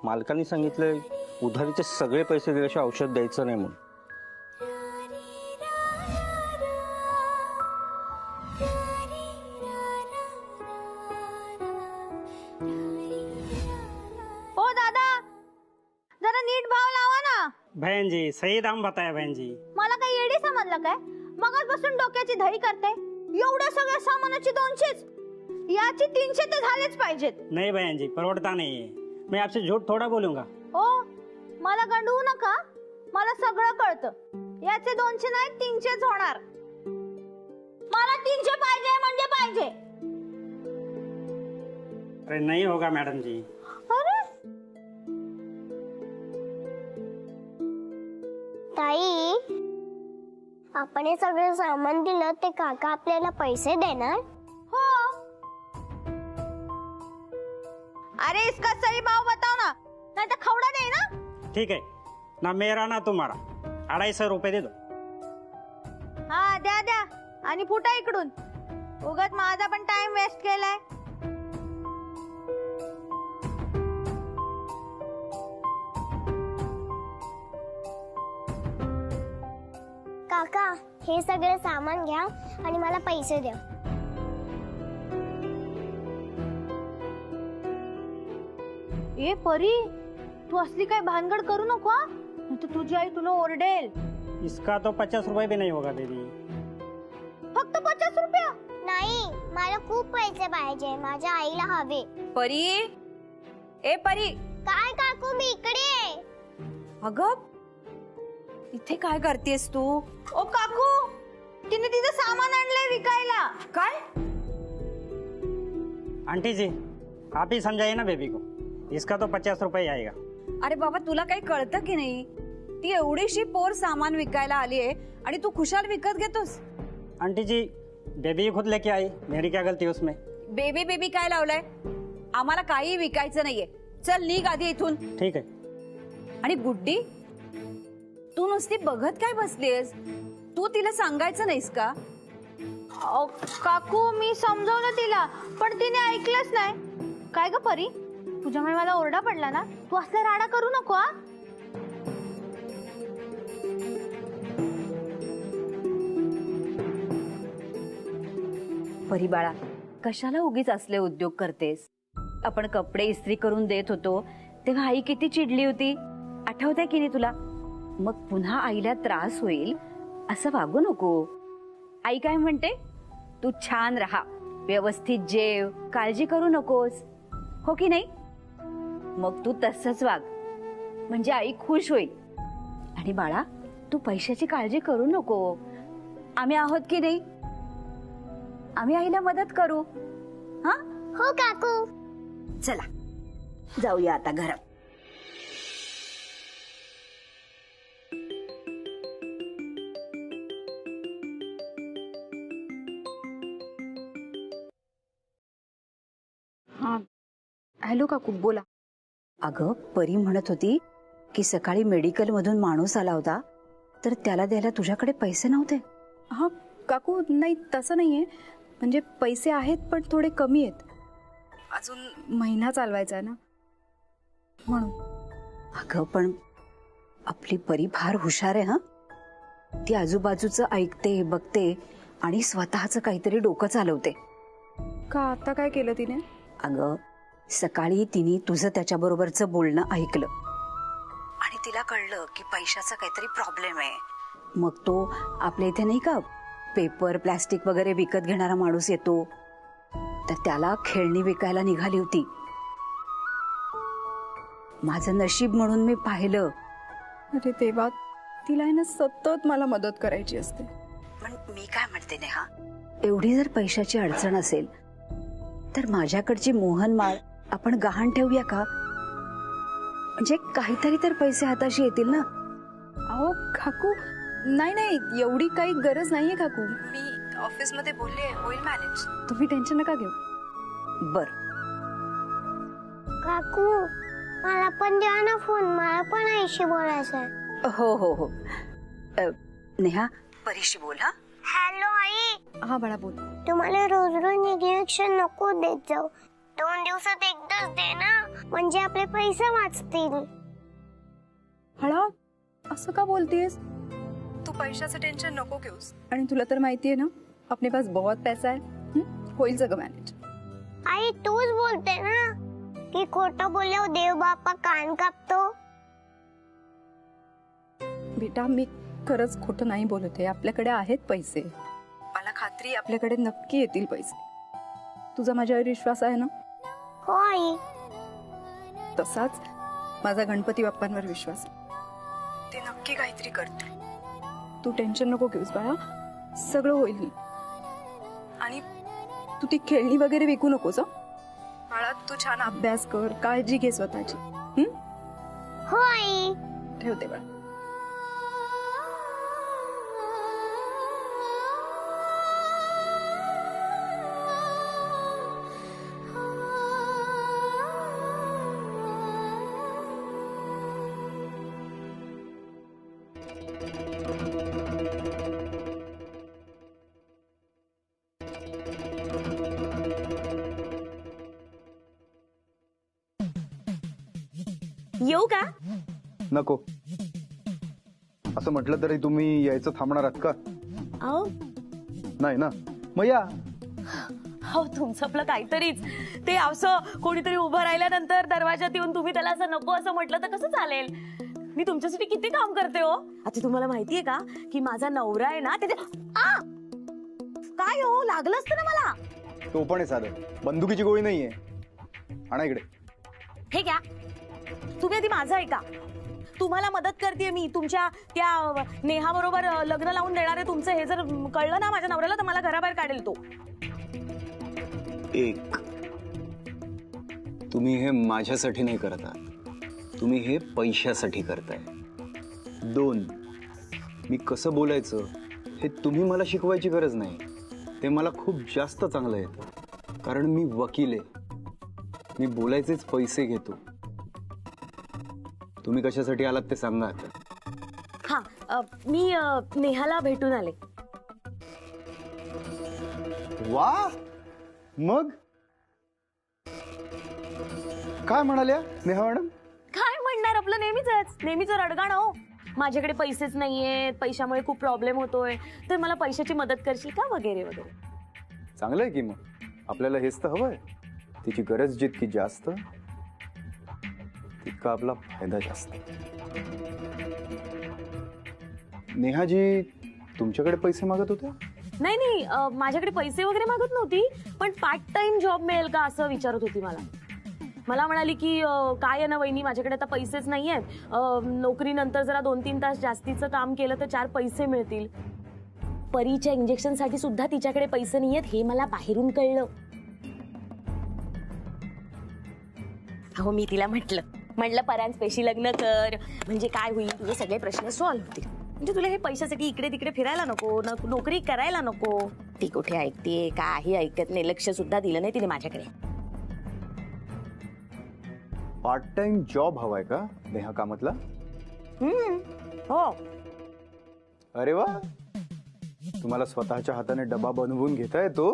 मालकांनी सांगितलंय उधारीचे सगळे पैसे दिल्याशिवाय औषध द्यायचं नाही म्हणून. ओ दादा, जरा नीट भाव लावा ना. बहन जी सही दाम बताया बहन जी. मला काही येडी समजलं काय? मगाचपासून डोक्याची धडी करते. एवढ्या सगळ्या सामानाची 200च, याची 300 तर झालेच पाहिजेत. नहीं बहन जी परवडता नहीं है. मैं आपसे झूठ थोड़ा बोलूंगा. ओ मला गंडवू नका, मला सगळं कळतं. याचे 200 नाही 300च होणार. मला 300 पाहिजे म्हणजे पाहिजे. अरे नहीं होगा मैडम जी. अरे ताई, आपण हे सगळं सामान दिलं ते काका आपल्याला पैसे देणार? हो. अरे इसका सही भाव बताओ ना, नहीं तो खवड़ा दे ना. ठीक है ना मेरा ना तुम्हारा 250 रुपए दे दो. हा द्या द्या आणि फुटा इकडून. उगाच माझा पण टाइम वेस्ट केलाय. काका, हे सगळं सामान घ्या आणि मला पैसे द्या. ए परी, तू असली काय भानगड करू नको हा, नाहीतर तुझी आई तुला ओरडेल. इसका तो 50 रुपए भी नहीं होगा दीदी. फक्त 50 रुपया? नाही, मला खूप पैसे पाहिजे, माझ्या आईला हवे. परी, ए परी. काय काकू, मी इकडे आहे. अगं इथे काय करतेस तू? ओ काकू, तिने तिचं सामान आणलंय विकायला. काय? आंटी जी आप ही समझाइए ना बेबी को. इसका तो 50 रुपए आएगा. अरे बाबा तुला काही कळतं की नाही? ती एवढीशी पोर सामान विकायला आली आहे आणि तू खुशाल विकत घेतोस. आंटी जी बेबी खुद लेके आई, मेरी क्या गलती उसमें. बेबी बेबी काय लावलंय? आम्हाला काही विकायचं नाहीये. चल निघ आधी इथून. ठीक है. आणि गुड्डी, तू नुसती बघत काय बसलीस? तू तिला सांगायचं नाहीस का? काकू मी समजावलं तिला, पण तिने ऐकलंच नाही. काय ग परी, तुझ्यामुळे मला ओरडा पडला ना. तू असला राडा करू नको हा. परी बाळा, कशाला उगीच असले उद्योग करतेस? आपण कपडे इस्त्री करून देत होतो तेव्हा आई किती चिडली होती, आठवतंय की नाही तुला? मग पुन्हा आईला त्रास होईल असं वागू नको. आई काय म्हणते? तू छान राहा, व्यवस्थित जेव, काळजी करू नकोस, हो की नाही? मग तू तसंच वाग, म्हणजे आई खुश होईल. आणि बाळा, तू पैशाची काळजी करू नको. आम्ही आहोत की नाही? आम्ही आईला मदत करू. हा हो काकू. चला जाऊया आता घरात. हा हॅलो काकू, बोला. अगं परी म्हणत होती की सकाळी मेडिकल मधून माणूस आला होता, तर त्याला द्यायला तुझ्याकडे पैसे नव्हते. हा काकू, नाही तसं नाहीये, म्हणजे पैसे आहेत पण थोडे कमी आहेत. अजून महिना चालवायचा ना म्हणून. अगं पण आपली परी फार हुशार आहे. हा, ती आजूबाजूचं ऐकते, बघते आणि स्वतःचं काहीतरी डोकं चालवते. का आता काय केलं तिने? अगं सकाळी तिने तुझं त्याच्याबरोबरचं बोलणं ऐकलं आणि तिला कळलं की पैशाचा काहीतरी प्रॉब्लेम आहे. मग तो आपल्या इथे नाही का पेपर प्लास्टिक वगैरे विकत घेणारा माणूस येतो, तर त्याला खेळणी विकायला निघाली होती. माझं नशीब म्हणून मी पाहिलं. अरे देवा, तिला आहे ना सतत मला मदत करायची असते. पण मी काय म्हणते नेहा, एवढी जर पैशाची अडचण असेल तर माझ्याकडची मोहनमाळ आपण गहाण ठेवूया का? म्हणजे काहीतरी तर पैसे हाताशी येतील ना. अहो काकू, नाही नाही, एवढी काही गरज नाहीये काकू. मी ऑफिस मध्ये बोलले, होईल मॅनेज, तुम्ही टेन्शन नका घेऊ. बर काकू, मला पण द्या ना फोन, मला पण आईशी बोलायचंय. हो हो हो. नेहा परीशी बोल. हा हॅलो आई. हा बाळा बोल. तुम्हाला रोज रोज इंजेक्शन नको देत जाऊ. 2 दिवसात एकदाच दे ना, म्हणजे आपले पैसे वाचतील. हळा असं का बोलतेस? तू पैशाचं टेन्शन नको घेऊस. आणि तुला तर माहितीये ना अपने पास बहुत पैसा है. होईल सगळं मॅनेज. आई तूच बोलते ना की खोटं बोलल्यावर देव बाप्पा कान कापतो. बेटा मी खरंच खोटं नाही बोलत आहे. आपल्याकडे आहेत पैसे. मला खात्री आहे आपल्याकडे नक्की येतील पैसे. तुझा माझ्यावर विश्वास आहे ना? हो आई. तसाच माझा गणपती बाप्पांवर विश्वास आहे. ते नक्की काहीतरी करतील. तू टेन्शन नको घेऊस बाळा, सगळं होईल नीट. आणि तू ती खेळणी वगैरे विकू नकोस. बाळा तू छान अभ्यास कर, काळजी घे स्वतःची. हो आई. ठेवते बाळा. येऊ का? नको. असं म्हटलं तरी तुम्ही यायचं थांबणार आहात का? अहो नाही ना, मग या. हो तुमचं आपलं काहीतरीच. ते असं कोणीतरी उभं राहिल्यानंतर दरवाजात येऊन तुम्ही त्याला असं नको असं म्हटलं तर कसं चालेल? मी तुमच्यासाठी किती काम करते हो. आता तुम्हाला माहितीये का की माझा नवरा आहे ना त्याच्या काय हो लागलं असतं ना मला. तो पण आहे साधं, बंदुकीची गोळी नाहीये. आणा इकडे. हे घ्या. तुम्ही आधी माझं ऐका. तुम्हाला मदत करते मी. तुमच्या त्या नेहा बरोबर लग्न लावून देणार आहे तुमचं. हे जर कळलं ना माझ्या नवऱ्याला तर मला घराबाहेर काढेल तो. एक, तुम्ही हे माझ्यासाठी नाही करत आहात, तुम्ही हे पैशासाठी करताय. 2, मी कसं बोलायचं हे तुम्ही मला शिकवायची गरज नाही. ते मला खूप जास्त चांगलं येतं, कारण मी वकील आहे. मी बोलायचेच पैसे घेतो. तुम्ही कशासाठी आलात ते सांगा आता. हा मी नेहाला भेटून आले. वा, मग काय म्हणाल्या नेहा मॅडम? काय म्हणणार, आपलं नेहमीच रडगाणं हो. माझ्याकडे पैसेच नाहीयेत, पैशामुळे खूप प्रॉब्लेम होतोय, तर मला पैशाची मदत करशील का वगैरे वगैरे. चांगलं आहे की मग. आपल्याला हेच तर हवंय. तिची गरज जितकी जास्त तितका आपला फायदा जास्त. नेहाजी तुमच्याकडे पैसे मागत होते? नाही माझ्याकडे पैसे वगैरे मागत नव्हती, पण पार्ट टाइम जॉब मिळेल का असं विचारत होती मला म्हणाली की काय आहे ना वहिनी, माझ्याकडे आता पैसेच नाहीयेत. नोकरीनंतर जरा 2-3 तास जास्तीचं काम केलं तर 4 पैसे मिळतील. परीच्या इंजेक्शन साठी सुद्धा तिच्याकडे पैसे नाहीयेत हे मला बाहेरून कळलं. अहो मी तिला म्हटलं परांजपेशी लग्न कर, म्हणजे काय होईल, तुझे सगळे प्रश्न सॉल्व्ह होतील. म्हणजे तुला हे पैशासाठी इकडे तिकडे फिरायला नको, नोकरी करायला नको. ती कुठे ऐकते, काही ऐकत नाही. लक्ष सुद्धा दिलं नाही तिने माझ्याकडे. पार्ट टाइम जॉब हवाय का नेहा कामतला? हो. अरे वा, तुम्हाला स्वतःच्या हाताने डबा बनवून घेता येतो.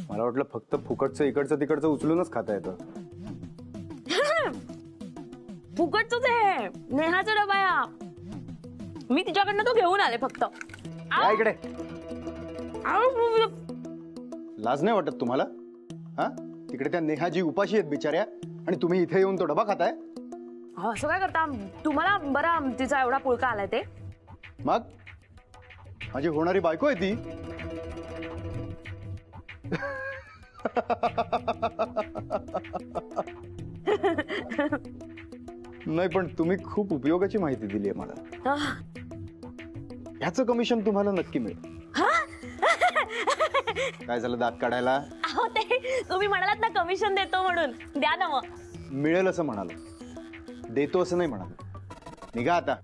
मला वाटलं फक्त फुकटचं इकडचं तिकडचं उचलूनच खाता येतं. फुकटच आहे, नेहाचा डबा आहे. मी तिच्याकडनं तो घेऊन आले फक्त. या इकडे. लाज नाही वाटत तुम्हाला? हा, तिकडे त्या नेहाजी उपाशी आहेत बिचाऱ्या, आणि तुम्ही इथे येऊन तो डबा खाताय. असं काय करता तुम्हाला? बरा तिचा एवढा पुळका आलाय ते. मग माझी होणारी बायको आहे ती. नाही पण तुम्ही खूप उपयोगाची माहिती दिली आहे मला. ह्याचं कमिशन तुम्हाला नक्की मिळेल. काय झालं दात काढायला? अहो ते तुम्ही म्हणालात ना कमिशन देतो म्हणून, द्या ना मग. मिळेल असं म्हणालो, देतो असं नाही म्हणालो. निघा आता.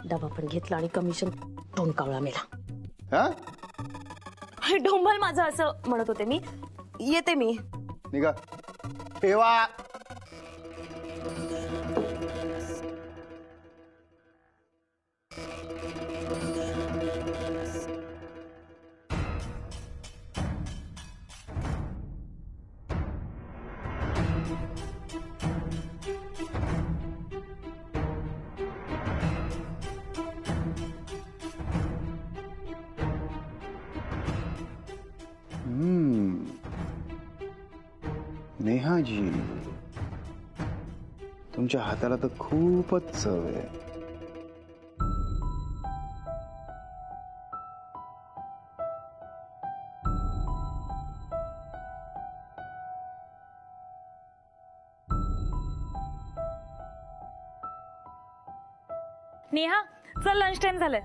डबा पण घेतला आणि कमिशन टोनकावळा मेला. हा, डोंबल माझं असं म्हणत होते मी. येते मी. निघा. ठेवा. नेहाजी, तुमच्या हाताला तर खूपच चव आहे. नेहा चल, लंच टाइम झालंय.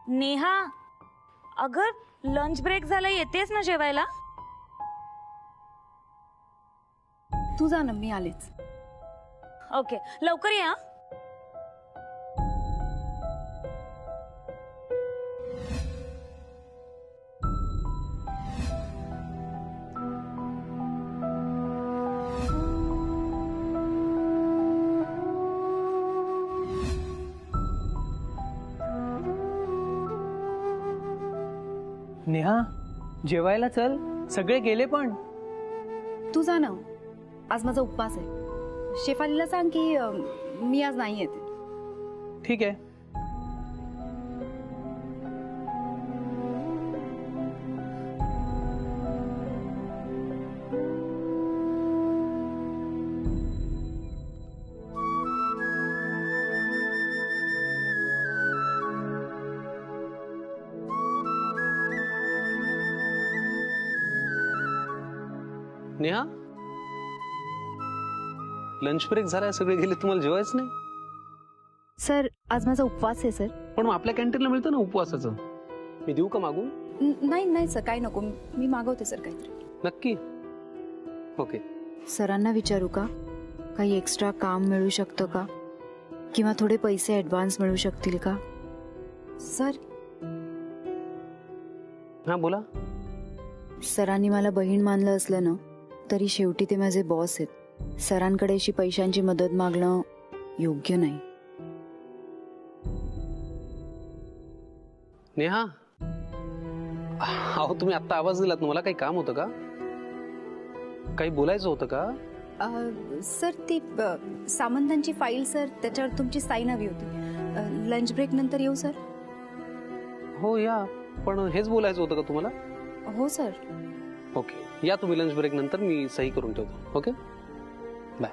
नेहा, अगं लंच ब्रेक झाला, येतेस ना जेवायला? तू जा ना, मी आलेच. ओके, लवकर या. नेहा, जेवायला चल. सगळे गेले पण. तू जा ना, आज माझा उपवास आहे. शेफालीला सांग की मी आज नाही येते. ठीक आहे. नेहा, लंच ब्रेक झालाय, सगळे गेले, तुम्हाला जेवायच नाही? सर, आज माझा उपवास आहे सर. पण मग आपल्या कॅन्टीनला मिळतं ना उपवासाचं. मी देऊ का मागून? नाही नाही सर, काही नको. मी मागवते सर काहीतरी. नक्की? ओके. सरांना विचारू का, काही एक्स्ट्रा काम मिळू शकतं का, किंवा थोडे पैसे ऍडव्हान्स मिळू शकतील का सर? हा बोला. सरांनी मला बहीण मानलं असलं ना, तरी शेवटी ते माझे बॉस आहेत. सरांकडे अशी पैशांची मदत मागणं योग्य नाही. नेहा, अहो तुम्ही आता आवाज दिलात, मला काही काम होतं का? काही बोलायचं होतं का? सर, ती सामंतांची फाईल सर, त्याच्यावर तुमची साईन हवी होती. लंच ब्रेक नंतर येऊ सर? हो या, पण हेच बोलायचं होतं का तुम्हाला? हो सर. ओके, या तुम्ही लंच ब्रेक नंतर, मी सही करून ठेवतो. Okay, bye.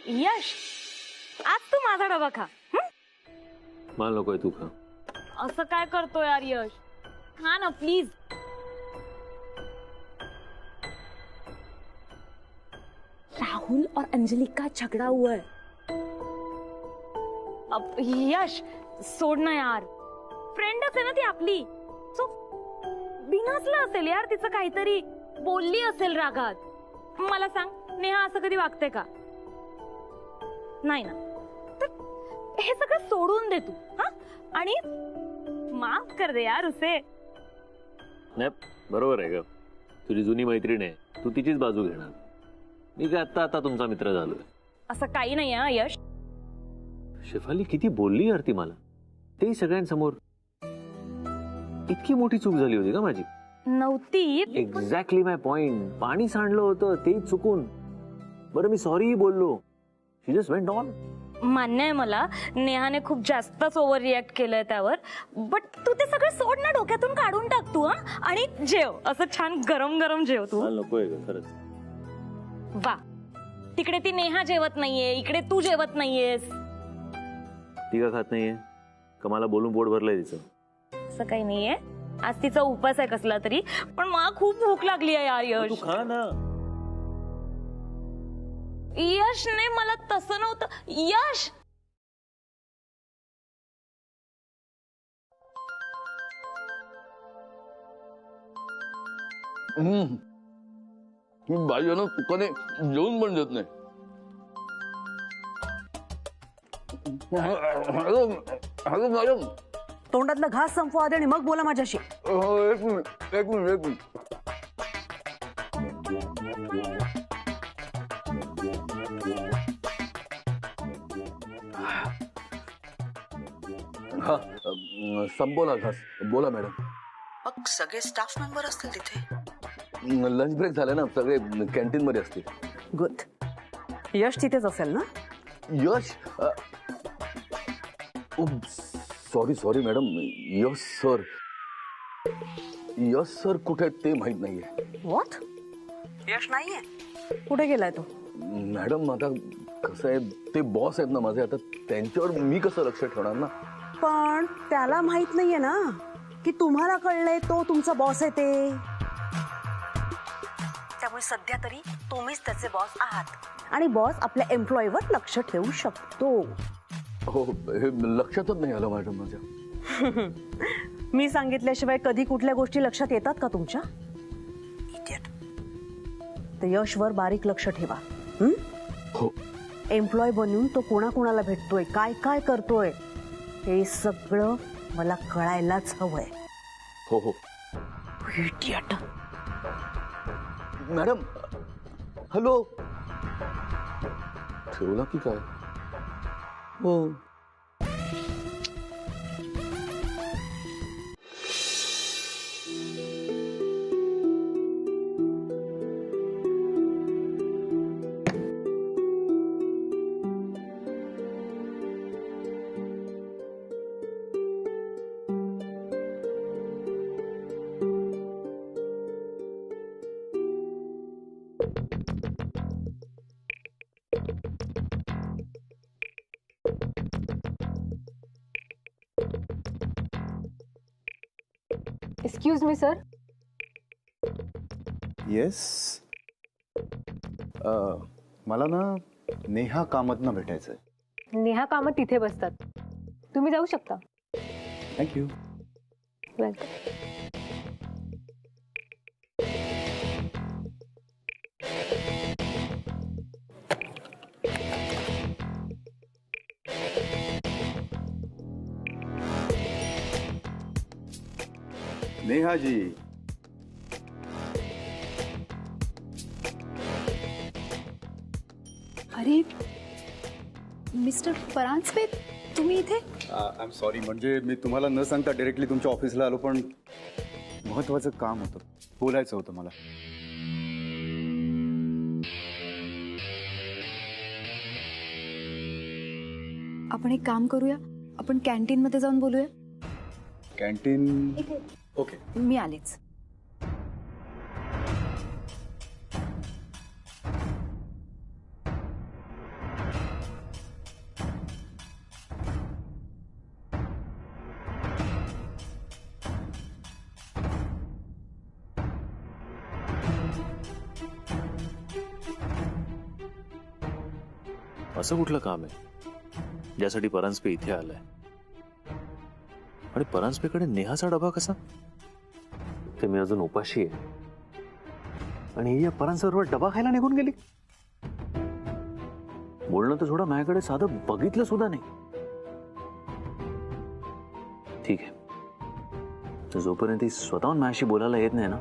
यश, आज तू माझा डबा खा. मला नकोय, तू खा. असं काय करतो यार यश, खा ना प्लीज. राहुल और अंजलि का झगड़ा हुआ है. अब यश सोड ना यार, फ्रेंडच आहे ना ती आपली. सो बिनसलं असेल यार, तिचं काहीतरी बोलली असेल रागात. मला सांग, नेहा असं कधी वागते का? नाही ना. तर हे सगळं सोडून दे तू, हा, आणि माफ कर दे यार उसे. नाही, बरोबर आहे ग, तुझी जुनी मैत्रीण आहे, तू तिचीच बाजू घेणार. मी काय आता आता तुमचा मित्र झालोय. असं काही नाही हा यश. शेफाली किती बोलली यार ती मला, तेही सगळ्यांसमोर. इतकी मोठी चूक झाली होती का माझी? नव्हती. एक्झॅक्टली माय पॉइंट. पाणी सांडलं होतं, तेही चुकून. बरं, मी सॉरी बोललो. शी जस्ट वेंट ऑन. मान्य आहे मला, नेहाने खूप जास्तच ओव्हर रिॲक्ट केलंय त्यावर. बट तू ते सगळं सोड ना, डोक्यातून काढून टाक तू, हा, आणि जेव. असं छान गरम गरम जेव तू. मला नकोय ग खरंच. वा, तिकडे ती नेहा जेवत नाहीये, इकडे तू जेवत नाहीयेस. ती का खात नाहीये का? मला बोलून पोट भरलंय तिचं. असं काही नाहीये, आज तिचा उपास आहे कसला तरी. पण मला खूप भूक लागली आहे यार यश. तू खा ना. यश नाही, मला तसं नव्हतं यश. बाईनं तुकाने जेवून पण देत नाही. हॅलो मॅडम, तोंडातला घास संपवा आधी आणि मग बोला माझ्याशी. एक मिनिट एक मिनिट एक मिनिट. हा, संपवला घास. बोला मॅडम. मग सगळे स्टाफ मेंबर असतील तिथे? लंच ब्रेक झाला ना, सगळे कॅन्टीन मध्ये असतील. गुड. यश तिथेच असेल ना? यश सॉरी मॅडम, यश सर कुठे आहेत ते माहित नाहीये. व्हॉट? यश नाहीये? कुठे गेलाय तो? मॅडम आता कसं आहे, ते बॉस आहेत ना माझे, आता त्यांच्यावर मी कसं लक्ष ठेवणार ना. पण त्याला माहित नाहीये ना की तुम्हाला कळलंय तो तुमचा बॉस आहे ते. त्यामुळे सध्या तरी तुम्हीच त्याचे बॉस आहात आणि बॉस आपल्या एम्प्लॉईवर लक्ष ठेवू शकतो. हो, हे लक्षातच नाही आलं मॅडम माझ्या. मी सांगितल्याशिवाय कधी कुठल्या गोष्टी लक्षात येतात का तुमच्या? इडियट. तर यशवर बारीक लक्ष ठेवा. हो. एम्प्लॉय बनून तो कोणाकोणाला भेटतोय, काय काय करतोय, हे सगळं मला कळायलाच हवंय. हो हो. इडियट. मॅडम हॅलो, ठेवला की काय? हो. Excuse me sir. येस, मला ना नेहा कामतनं भेटायचंय. नेहा कामत तिथे बसतात, तुम्ही जाऊ शकता. थँक्यू. वेलकम. नेहा जी, अरे मिस्टर परांजपे, तुम्ही इथे? आय एम सॉरी, म्हणजे मी तुम्हाला न सांगता डायरेक्टली तुमच्या ऑफिसला आलो, पण महत्वाचं काम होतं, बोलायचं होतं मला. आपण एक काम करूया, आपण कॅन्टीन मध्ये जाऊन बोलूया. कॅन्टीन? ओके, मी आलेच. असं कुठलं काम आहे ज्यासाठी परांजपे इथे आलाय? आणि परांजपेकडे नेहाचा डबा कसा? ते मी अजून उपाशी आहे आणि ही या परांजपेबरोबर डबा खायला निघून गेली. बोलणं तर सोडा, माझ्याकडे साधं बघितलं सुद्धा नाही. ठीक आहे, तर जोपर्यंत ती स्वतःहून माझ्याशी बोलायला येत नाही ना,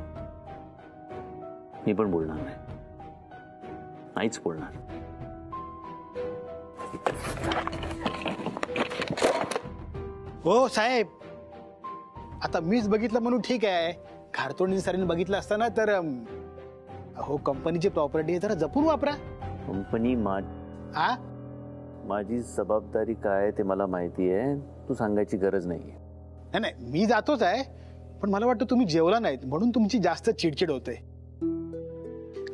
मी पण बोलणार नाही. नाहीच बोलणार. हो साहेब, आता मीच बघितलं म्हणून ठीक आहे. खारतोंडी सरांनी बघितलं असताना तर हो, कंपनीची प्रॉपर्टी आहे, जरा जपून वापरा. कंपनी माझी जबाबदारी काय ते मला माहिती आहे, तू सांगायची गरज नाहीये. नाही, मी जातोच आहे, पण मला वाटतं तुम्ही जेवला नाहीत म्हणून तुमची जास्त चिडचिड होते.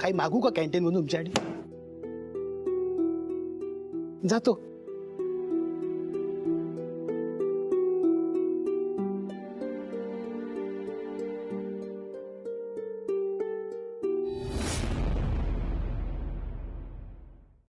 काही मागू का कॅन्टीन मधून तुमच्यासाठी? जातो.